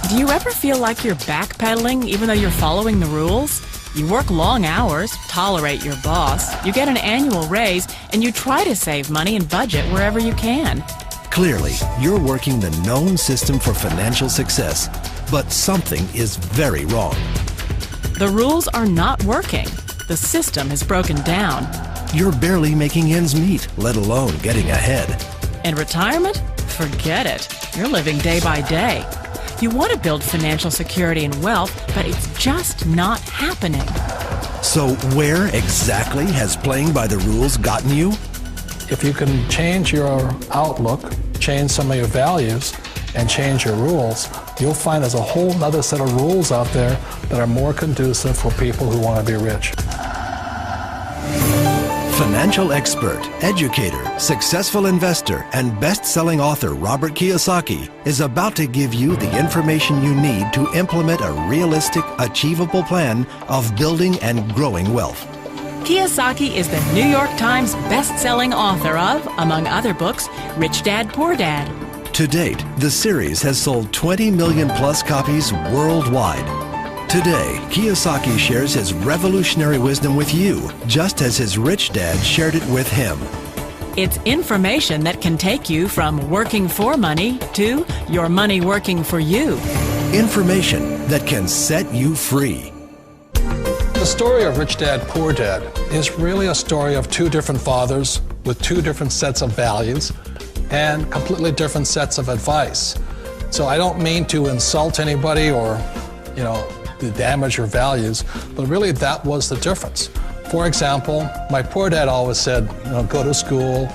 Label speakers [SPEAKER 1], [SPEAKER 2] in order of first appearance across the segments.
[SPEAKER 1] Do you ever feel like you're backpedaling even though you're following the rules? You work long hours, tolerate your boss, you get an annual raise, and you try to save money and budget wherever you can.
[SPEAKER 2] Clearly, you're working the known system for financial success, but something is very wrong.
[SPEAKER 1] The rules are not working. The system is broken down.
[SPEAKER 2] You're barely making ends meet, let alone getting ahead.
[SPEAKER 1] And retirement? Forget it. You're living day by day. You want to build financial security and wealth, but it's just not happening.
[SPEAKER 2] So where exactly has playing by the rules gotten you?
[SPEAKER 3] If you can change your outlook, change some of your values, and change your rules, you'll find there's a whole other set of rules out there that are more conducive for people who want to be rich.
[SPEAKER 2] Financial expert, educator, successful investor, and best-selling author Робърт Кийосаки is about to give you the information you need to implement a realistic, achievable plan of building and growing wealth.
[SPEAKER 1] Kiyosaki is the New York Times best-selling author of, among other books, Rich Dad, Poor Dad.
[SPEAKER 2] To date, the series has sold 20 million plus copies worldwide. Today, Kiyosaki shares his revolutionary wisdom with you, just as his rich dad shared it with him.
[SPEAKER 1] It's information that can take you from working for money to your money working for you.
[SPEAKER 2] Information that can set you free.
[SPEAKER 3] The story of Rich Dad, Poor Dad is really a story of two different fathers with two different sets of values and completely different sets of advice. So I don't mean to insult anybody or, to damage your values, but really that was the difference. For example, my poor dad always said, go to school,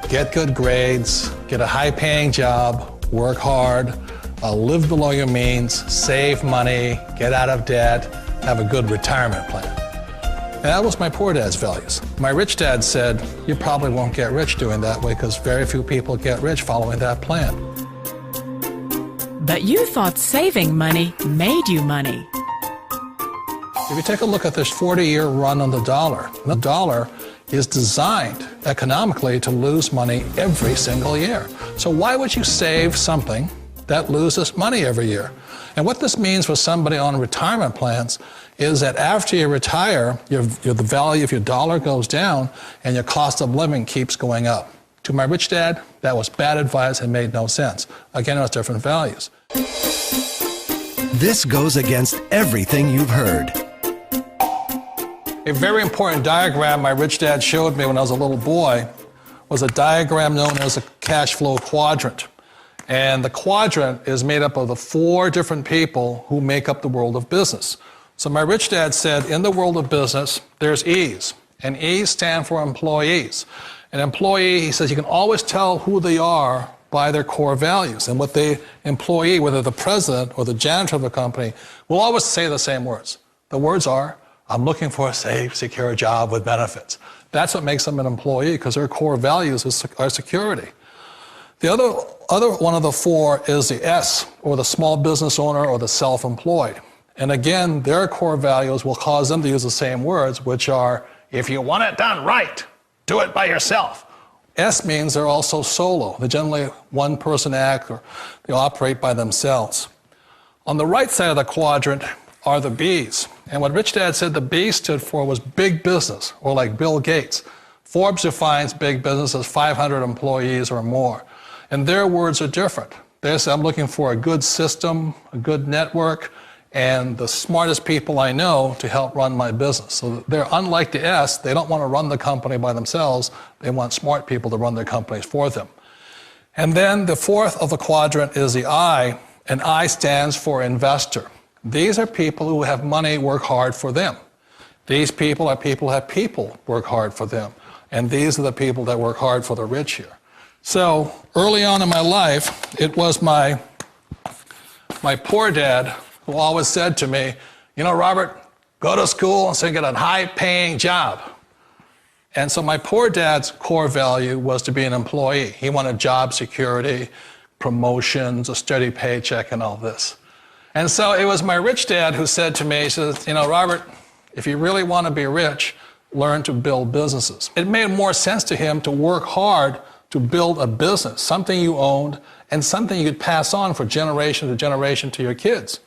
[SPEAKER 3] get good grades, get a high-paying job, work hard, live below your means, save money, get out of debt, have a good retirement plan. And that was my poor dad's values. My rich dad said, you probably won't get rich doing that way because very few people get rich following that plan.
[SPEAKER 1] But you thought saving money made you money.
[SPEAKER 3] If you take a look at this 40-year run on the dollar is designed economically to lose money every single year. So why would you save something that loses money every year? And what this means for somebody on retirement plans is that after you retire, the value of your dollar goes down and your cost of living keeps going up. To my rich dad, that was bad advice and made no sense. Again, it was different values.
[SPEAKER 2] This goes against everything you've heard.
[SPEAKER 3] A very important diagram my rich dad showed me when I was a little boy was a diagram known as a cash flow quadrant. And the quadrant is made up of the 4 different people who make up the world of business. So my rich dad said, in the world of business, there's E's, and E's stand for employees. An employee, he says, you can always tell who they are by their core values. And what the employee, whether the president or the janitor of the company, will always say the same words. The words are, I'm looking for a safe, secure job with benefits. That's what makes them an employee, because their core values are security. The other one of the 4 is the S, or the small business owner or the self-employed. And again, their core values will cause them to use the same words, which are, if you want it done right, do it by yourself. S means they're also solo. They're generally one-person act, or they operate by themselves. On the right side of the quadrant are the B's. And what Rich Dad said the B stood for was big business, or like Bill Gates. Forbes defines big business as 500 employees or more. And their words are different. They say, I'm looking for a good system, a good network, and the smartest people I know to help run my business. So they're unlike the S. They don't want to run the company by themselves. They want smart people to run their companies for them. And then the 4th of the quadrant is the I, and I stands for investor. These are people who have money work hard for them. These people are people who have people work hard for them. And these are the people that work hard for the rich here. So early on in my life, it was my poor dad who always said to me, Robert, go to school and so get a high-paying job. And so my poor dad's core value was to be an employee. He wanted job security, promotions, a steady paycheck, and all this. And so it was my rich dad who said to me, he says, Robert, if you really want to be rich, learn to build businesses. It made more sense to him to work hard to build a business, something you owned and something you could pass on for generation to generation to your kids.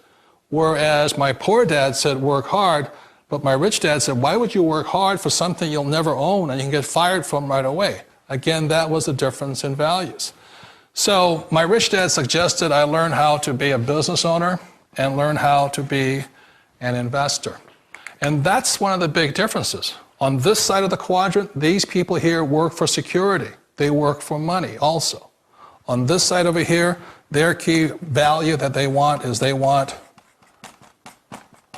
[SPEAKER 3] Whereas my poor dad said, work hard, but my rich dad said, why would you work hard for something you'll never own and you can get fired from right away? Again, that was the difference in values. So my rich dad suggested I learn how to be a business owner and learn how to be an investor. And that's one of the big differences. On this side of the quadrant, these people here work for security. They work for money also. On this side over here, their key value that they want is they want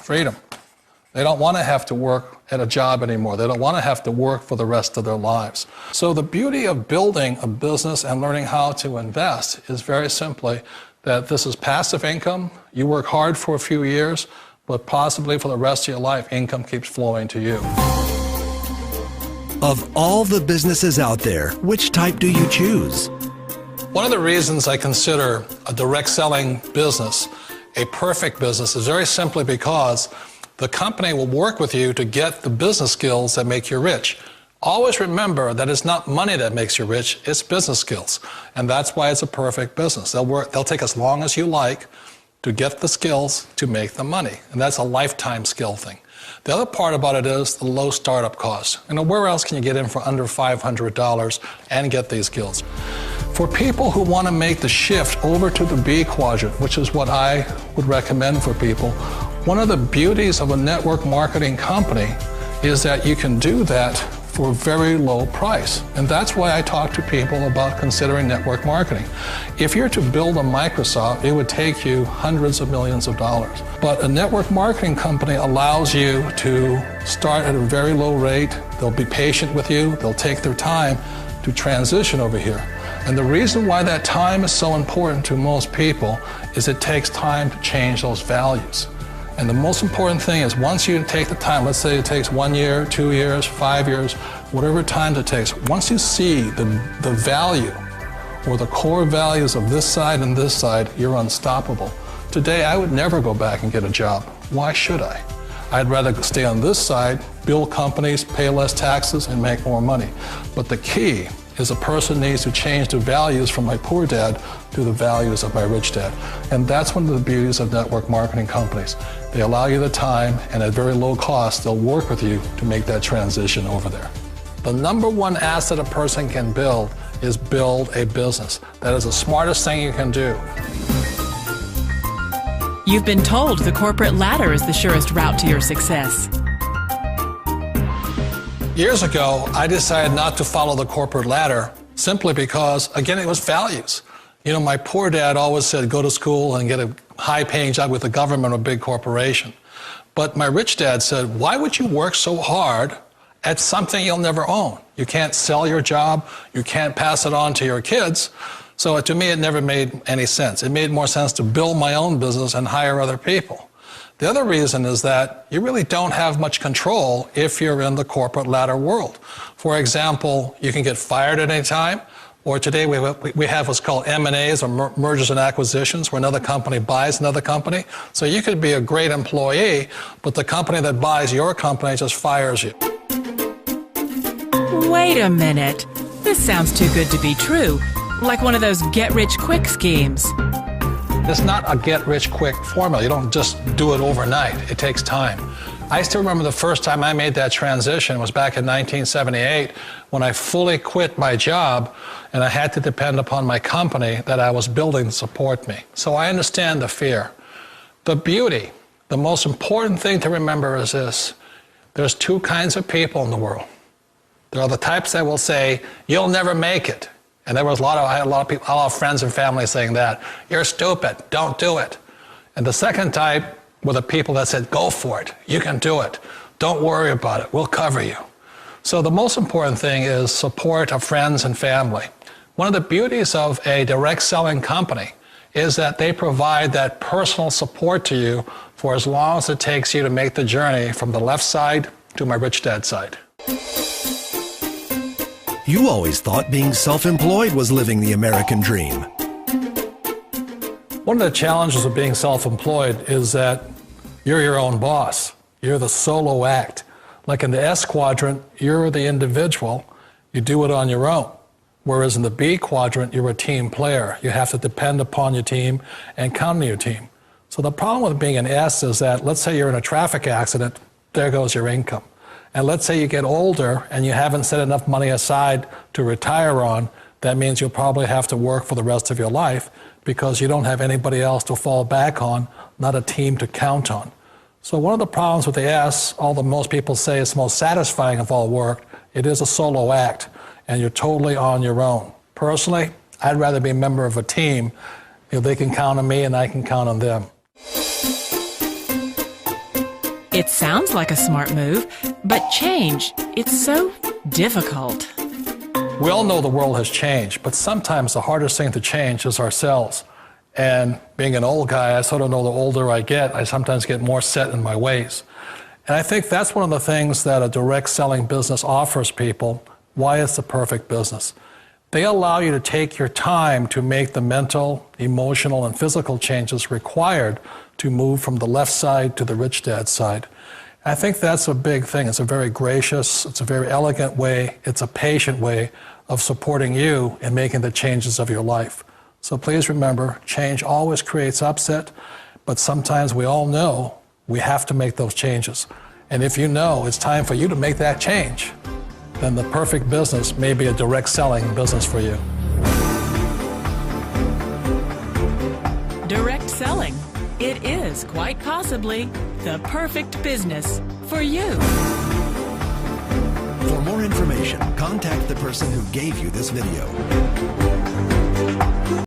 [SPEAKER 3] freedom. They don't want to have to work at a job anymore. They don't want to have to work for the rest of their lives. So the beauty of building a business and learning how to invest is very simply that this is passive income. You work hard for a few years, but possibly for the rest of your life, income keeps flowing to you.
[SPEAKER 2] Of all the businesses out there, which type do you choose?
[SPEAKER 3] One of the reasons I consider a direct selling business a perfect business is very simply because the company will work with you to get the business skills that make you rich. Always remember that it's not money that makes you rich, it's business skills. And that's why it's a perfect business. They'll take as long as you like to get the skills to make the money. And that's a lifetime skill thing. The other part about it is the low startup cost. Where else can you get in for under $500 and get these skills? For people who want to make the shift over to the B quadrant, which is what I would recommend for people, one of the beauties of a network marketing company is that you can do that for a very low price. And that's why I talk to people about considering network marketing. If you're to build a Microsoft, it would take you hundreds of millions of dollars. But a network marketing company allows you to start at a very low rate. They'll be patient with you. They'll take their time to transition over here. And the reason why that time is so important to most people is it takes time to change those values. And the most important thing is once you take the time, let's say it takes 1 year, 2 years, 5 years, whatever time it takes, once you see the value or the core values of this side and this side, you're unstoppable. Today, I would never go back and get a job. Why should I? I'd rather stay on this side, build companies, pay less taxes, and make more money. But the key is a person needs to change the values from my poor dad to the values of my rich dad. And that's one of the beauties of network marketing companies. They allow you the time, and at very low cost, they'll work with you to make that transition over there. The number one asset a person can build is build a business. That is the smartest thing you can do.
[SPEAKER 1] You've been told the corporate ladder is the surest route to your success.
[SPEAKER 3] Years ago, I decided not to follow the corporate ladder simply because, again, it was values. My poor dad always said, go to school and get a high-paying job with the government or a big corporation. But my rich dad said, why would you work so hard at something you'll never own? You can't sell your job. You can't pass it on to your kids. So to me, it never made any sense. It made more sense to build my own business and hire other people. The other reason is that you really don't have much control if you're in the corporate ladder world. For example, you can get fired at any time, or today we have what's called M&As, or mergers and acquisitions, where another company buys another company. So you could be a great employee, but the company that buys your company just fires you.
[SPEAKER 1] Wait a minute. This sounds too good to be true. Like one of those get-rich-quick schemes.
[SPEAKER 3] It's not a get-rich-quick formula. You don't just do it overnight. It takes time. I still remember the first time I made that transition was back in 1978 when I fully quit my job and I had to depend upon my company that I was building to support me. So I understand the fear. The beauty, the most important thing to remember is this. There's two kinds of people in the world. There are the types that will say, you'll never make it. And I had a lot of people, a lot of friends and family saying that. You're stupid, don't do it. And the second type were the people that said, go for it, you can do it. Don't worry about it, we'll cover you. So the most important thing is support of friends and family. One of the beauties of a direct selling company is that they provide that personal support to you for as long as it takes you to make the journey from the left side to my rich dad side.
[SPEAKER 2] You always thought being self-employed was living the American dream.
[SPEAKER 3] One of the challenges of being self-employed is that you're your own boss. You're the solo act. Like in the S quadrant, you're the individual. You do it on your own. Whereas in the B quadrant, you're a team player. You have to depend upon your team and count on your team. So the problem with being an S is that, let's say you're in a traffic accident, there goes your income. And let's say you get older and you haven't set enough money aside to retire on, that means you'll probably have to work for the rest of your life because you don't have anybody else to fall back on, not a team to count on. So one of the problems with the S, although most people say it's the most satisfying of all work, it is a solo act, and you're totally on your own. Personally, I'd rather be a member of a team. They can count on me and I can count on them.
[SPEAKER 1] It sounds like a smart move, but change, it's so difficult.
[SPEAKER 3] We all know the world has changed, but sometimes the hardest thing to change is ourselves. And being an old guy, I sort of know the older I get, I sometimes get more set in my ways. And I think that's one of the things that a direct selling business offers people, why it's the perfect business. They allow you to take your time to make the mental, emotional, and physical changes required to move from the left side to the rich dad side. I think that's a big thing. It's a very gracious, it's a very elegant way, it's a patient way of supporting you in making the changes of your life. So please remember, change always creates upset, but sometimes we all know we have to make those changes. And if you know it's time for you to make that change, then the perfect business may be a direct selling business for you.
[SPEAKER 1] Direct selling. It is quite possibly the perfect business for you.
[SPEAKER 2] For more information, contact the person who gave you this video.